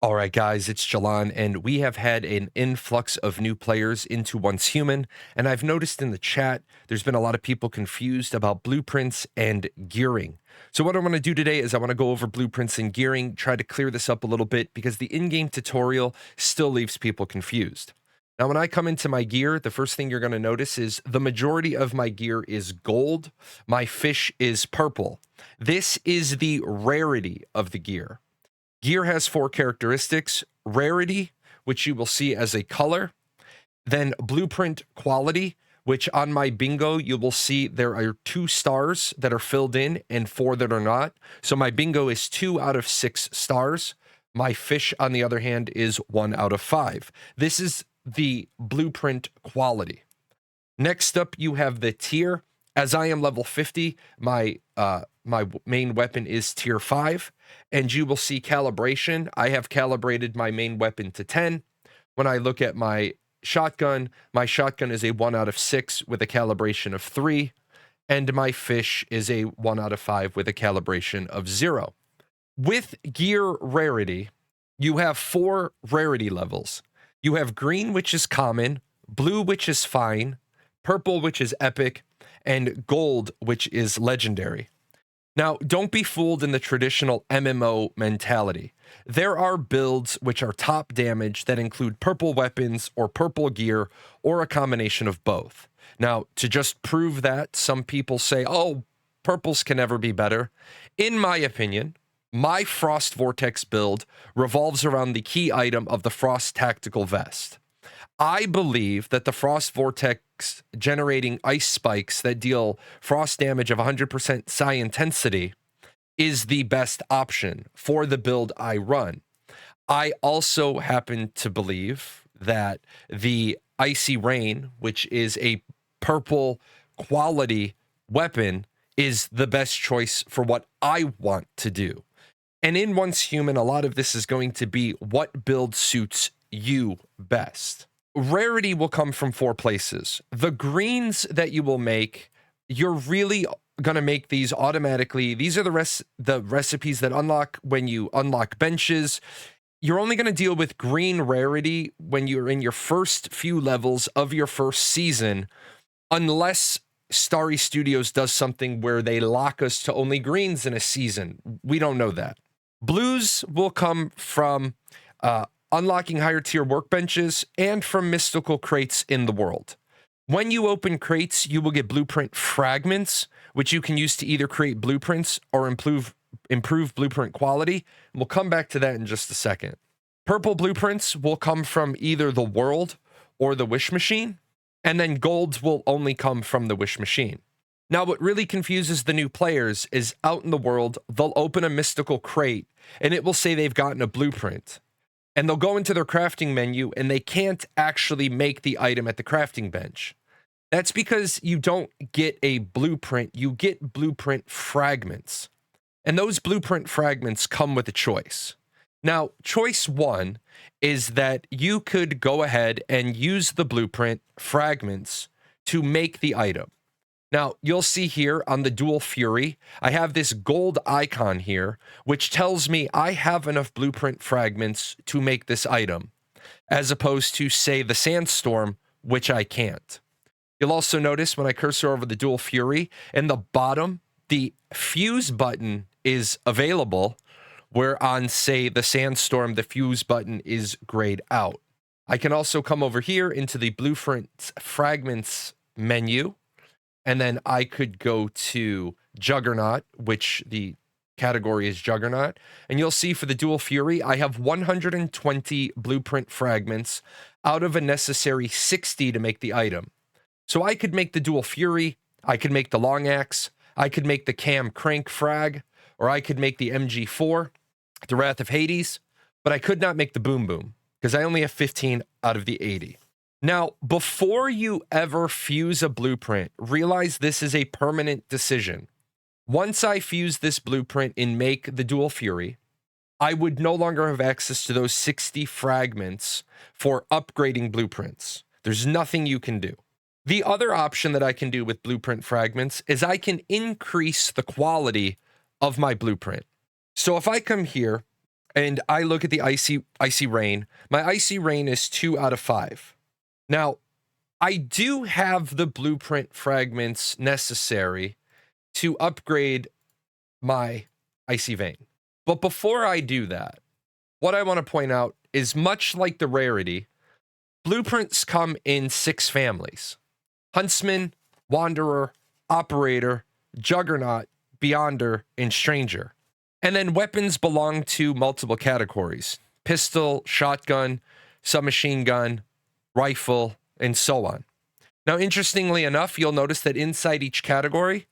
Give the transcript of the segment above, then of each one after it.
All right, guys, it's Jahlon, and we have had an influx of new players into Once Human. And I've noticed in the chat, there's been a lot of people confused about blueprints and gearing. So what I want to do today is I want to go over blueprints and gearing, try to clear this up a little bit because the in-game tutorial still leaves people confused. Now, when I come into my gear, the first thing you're going to notice is the majority of my gear is gold. My fish is purple. This is the rarity of the gear. Gear has 4 characteristics: rarity, which you will see as a color, then blueprint quality, which on my bingo, you will see there are 2 stars that are filled in and 4 that are not. So my bingo is 2 out of 6 stars. My fish, on the other hand, is 1 out of 5. This is the blueprint quality. Next up, you have the tier. As I am level 50, my main weapon is tier 5, and you will see calibration. I have calibrated my main weapon to 10. When I look at my shotgun is a 1 out of 6 with a calibration of 3, and my fish is a 1 out of 5 with a calibration of 0. With gear rarity, you have 4 rarity levels. You have green, which is common, blue, which is fine, purple, which is epic, and gold, which is legendary. Now, don't be fooled in the traditional MMO mentality. There are builds which are top damage that include purple weapons or purple gear or a combination of both. Now, to just prove that, some people say, oh, purples can never be better. In my opinion, my Frost Vortex build revolves around the key item of the Frost Tactical Vest. I believe that the Frost Vortex generating ice spikes that deal frost damage of 100% psi intensity is the best option for the build I run. I also happen to believe that the Icy Rain, which is a purple quality weapon, is the best choice for what I want to do. And in Once Human, a lot of this is going to be what build suits you best. Rarity will come from 4 places. The greens that you will make, you're really going to make these automatically. These are the recipes that unlock when you unlock benches. You're only going to deal with green rarity when you're in your first few levels of your first season, unless Starry Studios does something where they lock us to only greens in a season. We don't know that. Blues will come from unlocking higher tier workbenches and from mystical crates in the world. When you open crates, you will get blueprint fragments, which you can use to either create blueprints or improve blueprint quality. We'll come back to that in just a second. Purple blueprints will come from either the world or the wish machine, and then golds will only come from the wish machine. Now, what really confuses the new players is out in the world, they'll open a mystical crate and it will say they've gotten a blueprint. And they'll go into their crafting menu and they can't actually make the item at the crafting bench. That's because you don't get a blueprint, you get blueprint fragments. And those blueprint fragments come with a choice. Now, choice 1 is that you could go ahead and use the blueprint fragments to make the item. Now, you'll see here on the Dual Fury, I have this gold icon here, which tells me I have enough blueprint fragments to make this item, as opposed to, say, the Sandstorm, which I can't. You'll also notice when I cursor over the Dual Fury, in the bottom, the fuse button is available, where on, say, the Sandstorm, the fuse button is grayed out. I can also come over here into the blueprint fragments menu, and then I could go to Juggernaut, which the category is Juggernaut. And you'll see for the Dual Fury, I have 120 blueprint fragments out of a necessary 60 to make the item. So I could make the Dual Fury, I could make the Long Axe, I could make the Cam Crank Frag, or I could make the MG4, the Wrath of Hades, but I could not make the Boom Boom because I only have 15 out of the 80. Now, before you ever fuse a blueprint, realize this is a permanent decision. Once I fuse this blueprint and make the Dual Fury, I would no longer have access to those 60 fragments for upgrading blueprints. There's nothing you can do. The other option that I can do with blueprint fragments is I can increase the quality of my blueprint. So if I come here and I look at the icy rain, my icy rain is 2 out of 5. Now, I do have the blueprint fragments necessary to upgrade my icy vein. But before I do that, what I want to point out is, much like the rarity, blueprints come in 6 families: Huntsman, Wanderer, Operator, Juggernaut, Beyonder, and Stranger. And then weapons belong to multiple categories: pistol, shotgun, submachine gun, rifle, and so on. Now, interestingly enough, you'll notice that inside each category,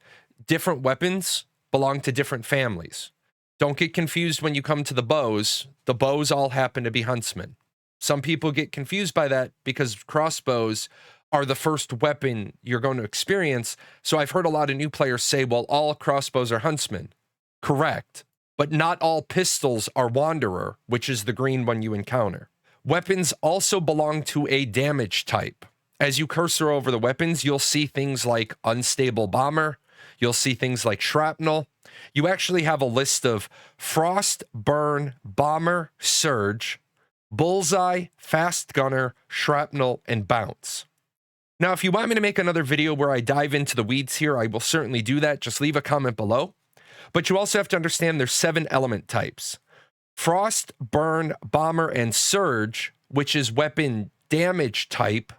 different weapons belong to different families. Don't get confused when you come to the bows. The bows all happen to be huntsmen. Some people get confused by that because crossbows are the first weapon you're going to experience. So I've heard a lot of new players say, well, all crossbows are huntsmen. Correct. But not all pistols are Wanderer, which is the green one you encounter. Weapons also belong to a damage type. As you cursor over the weapons, you'll see things like Unstable Bomber. You'll see things like Shrapnel. You actually have a list of Frost, Burn, Bomber, Surge, Bullseye, Fast Gunner, Shrapnel, and Bounce. Now, if you want me to make another video where I dive into the weeds here, I will certainly do that. Just leave a comment below. But you also have to understand there's 7 element types: Frost, Burn, Bomber, and Surge, which is weapon damage type,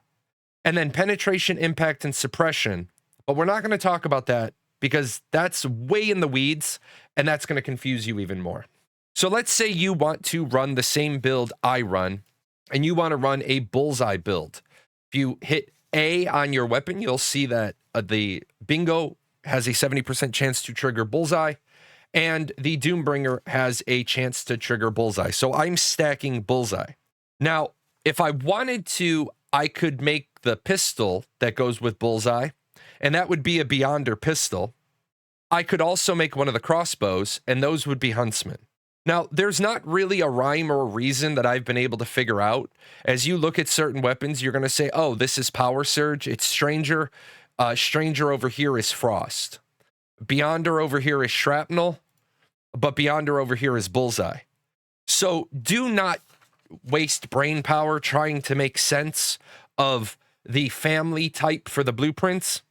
and then Penetration, Impact, and Suppression. But we're not going to talk about that because that's way in the weeds, and that's going to confuse you even more. So let's say you want to run the same build I run, and you want to run a Bullseye build. If you hit A on your weapon, you'll see that the Bingo has a 70% chance to trigger Bullseye, and the Doombringer has a chance to trigger Bullseye. So I'm stacking Bullseye. Now, if I wanted to, I could make the pistol that goes with Bullseye, and that would be a Beyonder pistol. I could also make one of the crossbows, and those would be Huntsmen. Now, there's not really a rhyme or a reason that I've been able to figure out. As you look at certain weapons, you're going to say, oh, this is Power Surge, it's Stranger. Stranger over here is Frost. Beyonder over here is Shrapnel, but Beyonder over here is Bullseye. So do not waste brain power trying to make sense of the family type for the blueprints,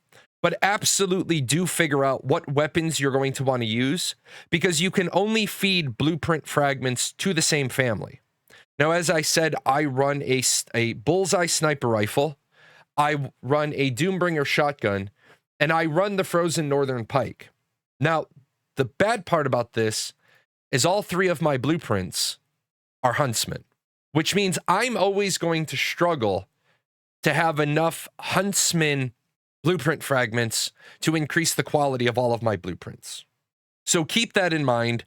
but absolutely do figure out what weapons you're going to want to use, because you can only feed blueprint fragments to the same family. Now, as I said, I run a Bullseye sniper rifle, I run a Doombringer shotgun, and I run the Frozen Northern Pike. Now, the bad part about this is all 3 of my blueprints are Huntsmen, which means I'm always going to struggle to have enough Huntsman blueprint fragments to increase the quality of all of my blueprints. So keep that in mind,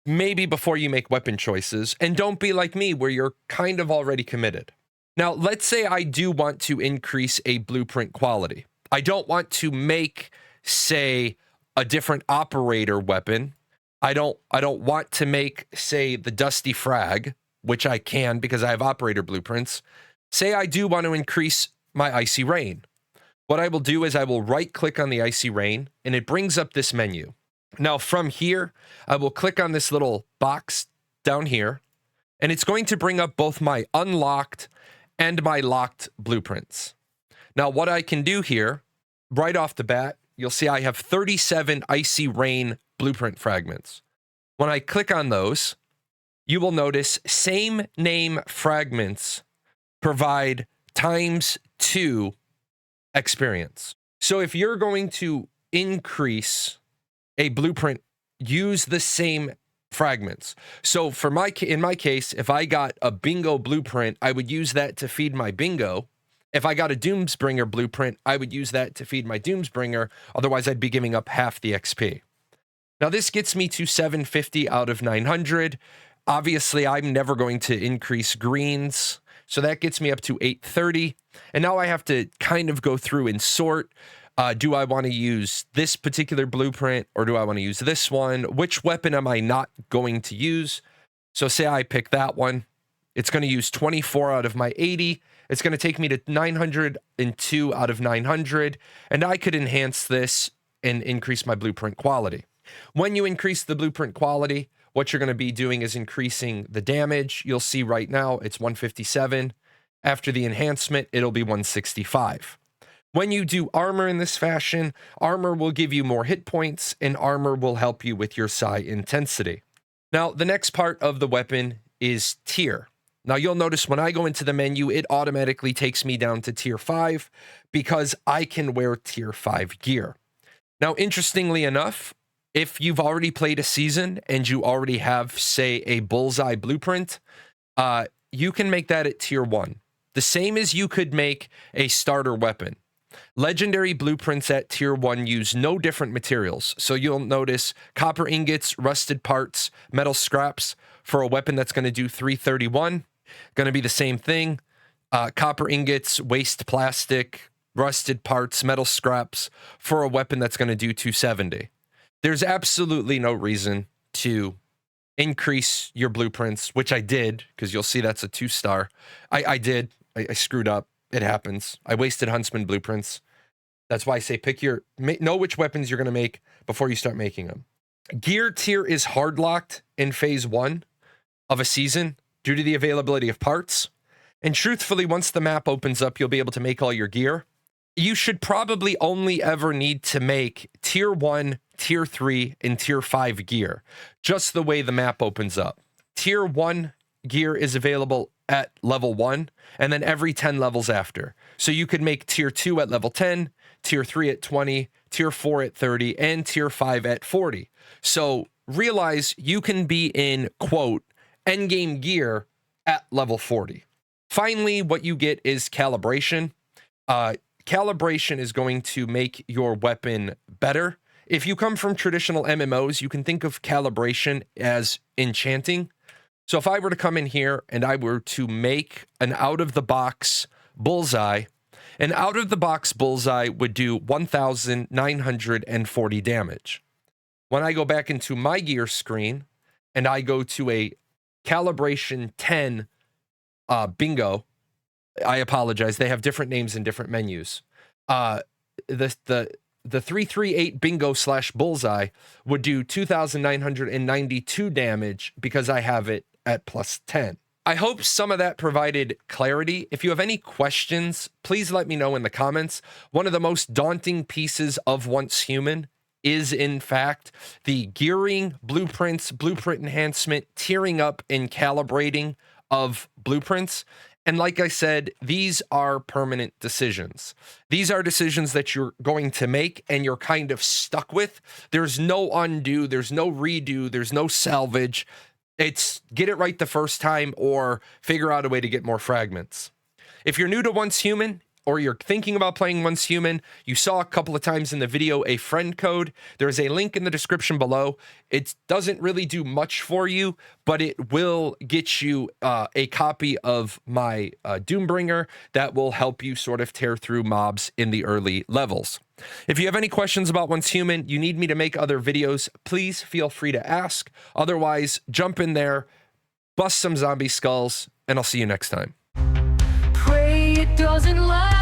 maybe before you make weapon choices, and don't be like me where you're kind of already committed. Now, let's say I do want to increase a blueprint quality. I don't want to make, say, a different operator weapon. I don't want to make, say, the Dusty Frag, which I can because I have operator blueprints. Say I do want to increase my Icy Rain. What I will do is I will right-click on the Icy Rain, and it brings up this menu. Now, from here, I will click on this little box down here, and it's going to bring up both my unlocked and my locked blueprints. Now, what I can do here, right off the bat, you'll see I have 37 Icy Rain blueprint fragments. When I click on those, you will notice same name fragments provide ×2 experience. So if you're going to increase a blueprint, use the same fragments. So in my case, if I got a Bingo blueprint, I would use that to feed my Bingo. If I got a Doomsbringer blueprint, I would use that to feed my Doomsbringer. Otherwise, I'd be giving up half the XP. Now, this gets me to 750 out of 900. Obviously, I'm never going to increase greens, so that gets me up to 830. And now I have to kind of go through and sort. Do I want to use this particular blueprint, or do I want to use this one? Which weapon am I not going to use? So say I pick that one. It's going to use 24 out of my 80. It's going to take me to 902 out of 900. And I could enhance this and increase my blueprint quality. When you increase the blueprint quality, what you're going to be doing is increasing the damage. You'll see right now it's 157. After the enhancement, it'll be 165. When you do armor in this fashion, armor will give you more hit points, and armor will help you with your psi intensity. Now, the next part of the weapon is tier. Now, you'll notice when I go into the menu, it automatically takes me down to tier 5 because I can wear tier 5 gear. Now, interestingly enough, if you've already played a season and you already have, say, a bullseye blueprint, you can make that at tier 1. The same as you could make a starter weapon. Legendary blueprints at tier 1 use no different materials. So you'll notice copper ingots, rusted parts, metal scraps for a weapon that's going to do 331. Going to be the same thing. Copper ingots, waste plastic, rusted parts, metal scraps for a weapon that's going to do 270. There's absolutely no reason to increase your blueprints, which I did, because you'll see that's a 2-star. I did. I screwed up. It happens. I wasted Huntsman blueprints. That's why I say know which weapons you're going to make before you start making them. Gear tier is hard locked in phase 1 of a season due to the availability of parts. And truthfully, once the map opens up, you'll be able to make all your gear. You should probably only ever need to make tier 1, tier 3, and tier 5 gear, just the way the map opens up. Tier 1 gear is available at level 1, and then every 10 levels after. So you could make tier 2 at level 10, tier 3 at 20, tier 4 at 30, and tier 5 at 40. So realize you can be in, quote, endgame gear at level 40. Finally, what you get is calibration. Calibration is going to make your weapon better. If you come from traditional MMOs, you can think of calibration as enchanting. So if I were to come in here and I were to make an out-of-the-box bullseye, an out-of-the-box bullseye would do 1,940 damage. When I go back into my gear screen and I go to a calibration 10 bingo, I apologize, they have different names in different menus. The 338 bingo / bullseye would do 2,992 damage because I have it at +10. I hope some of that provided clarity. If you have any questions, please let me know in the comments. One of the most daunting pieces of Once Human is, in fact, the gearing, blueprints, blueprint enhancement, tiering up, and calibrating of blueprints. And like I said, these are permanent decisions. These are decisions that you're going to make and you're kind of stuck with. There's no undo, there's no redo, there's no salvage. It's get it right the first time or figure out a way to get more fragments. If you're new to Once Human, or you're thinking about playing Once Human, you saw a couple of times in the video a friend code. There's a link in the description below. It doesn't really do much for you, but it will get you a copy of my Doombringer that will help you sort of tear through mobs in the early levels. If you have any questions about Once Human, you need me to make other videos, please feel free to ask. Otherwise, jump in there, bust some zombie skulls, and I'll see you next time. Pray it doesn't last.